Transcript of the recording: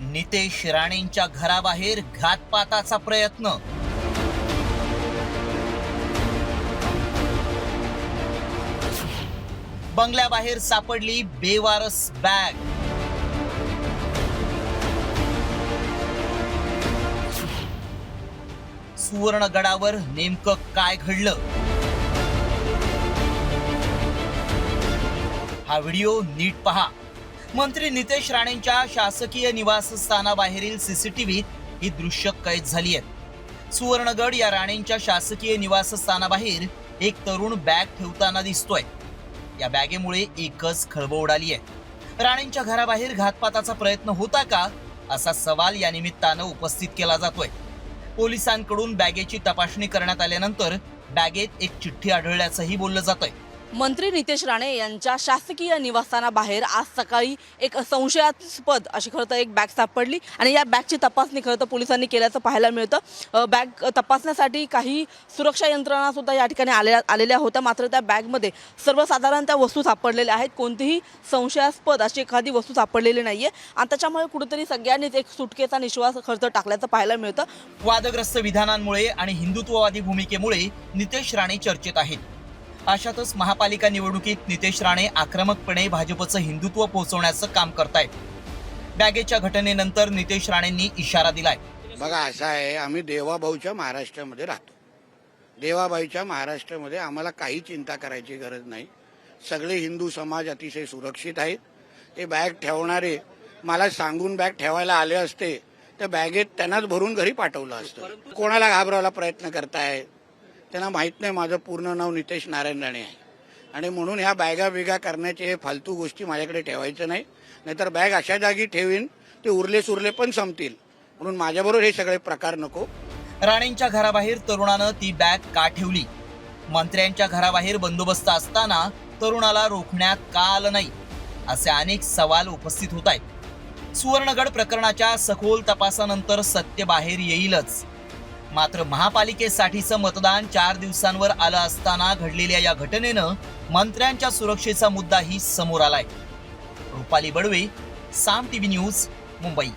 नितेश राणेंच्या घराबाहेर घातपाताचा प्रयत्न। बंगल्याबाहेर सापडली बेवारस बॅग। सुवर्णगडावर नेमकं काय घडलं? हा व्हिडिओ नीट पहा। मंत्री नितेश राणेंच्या शासकीय निवासस्थानाबाहेरील सीसीटीव्हीत ही दृश्य कैद झाली आहेत। सुवर्णगड या राणेंच्या शासकीय निवासस्थानाबाहेर एक तरुण बॅग ठेवताना दिसतोय। या बॅगेमुळे एकच खळबळ उडाली आहे। राणेंच्या घराबाहेर घातपाताचा प्रयत्न होता का, असा सवाल या निमित्तानं उपस्थित केला जातोय। पोलिसांकडून बॅगेची तपासणी करण्यात आल्यानंतर बॅगेत एक चिठ्ठी आढळल्याचंही बोललं जातंय। मंत्री नितेश राणे यांच्या शासकीय निवासस्थानाबाहेर आज सकाळी एक संशयास्पद अशी खरं तर एक बॅग सापडली आणि या बॅगची तपासणी खरं तर पोलिसांनी केल्याचं पाहायला मिळतं। बॅग तपासण्यासाठी काही सुरक्षा यंत्रणा सुद्धा या ठिकाणी आलेल्या होत्या, मात्र त्या बॅगमध्ये सर्वसाधारण त्या वस्तू सापडलेल्या आहेत। कोणतीही संशयास्पद अशी एखादी वस्तू सापडलेली नाहीये आणि त्याच्यामुळे कुठेतरी सगळ्यांनीच एक सुटकेचा निश्वास खरं तर टाकल्याचं पाहायला मिळतं। वादग्रस्त विधानांमुळे आणि हिंदुत्ववादी भूमिकेमुळे नितेश राणे चर्चेत आहेत। अशातच महापालिका निवडणुकीत नितेश राणे आक्रमकपणे भाजपचं हिंदुत्व पोहोचवण्याचं काम करतायत। बॅगेच्या घटनेनंतर नितेश राणेंनी इशारा दिलाय। बघा, असं आहे, आम्ही देवाभाऊच्या महाराष्ट्रामध्ये राहतो। देवाबाईच्या महाराष्ट्रामध्ये आम्हाला काही चिंता करायची गरज नाही। सगळे हिंदू समाज अतिशय सुरक्षित आहेत। ते बॅग ठेवणारे मला सांगून बॅग ठेवायला आले असते तर बॅगेत त्यांनाच भरून घरी पाठवलं असतं। कोणाला घाबरवायला प्रयत्न करताय? त्यांना माहित नाही माझं पूर्ण नाव नितेश नारायण राणे आहे आणि म्हणून ह्या बॅगा बिगा करण्याचे फालतू गोष्टी माझ्याकडे ठेवायचं नाही, नाहीतर बॅग अशा जागी ठेवीन ते उरले सुरले पण संपतील। म्हणून माझ्याबरोबर हे सगळे प्रकार नको। राणेंच्या घराबाहेर तरुणानं ती बॅग का ठेवली? मंत्र्यांच्या घराबाहेर बंदोबस्त असताना तरुणाला रोखण्यात का आलं नाही, असे अनेक सवाल उपस्थित होत आहेत। सुवर्णगड प्रकरणाच्या सखोल तपासानंतर सत्य बाहेर येईलच, मात्र महापालिकेसाठीचं मतदान 4 दिवसांवर आलं असताना घडलेल्या या घटनेनं मंत्र्यांच्या सुरक्षेचा मुद्दाही समोर आलाय। रुपाली बडवे, साम टीव्ही न्यूज, मुंबई।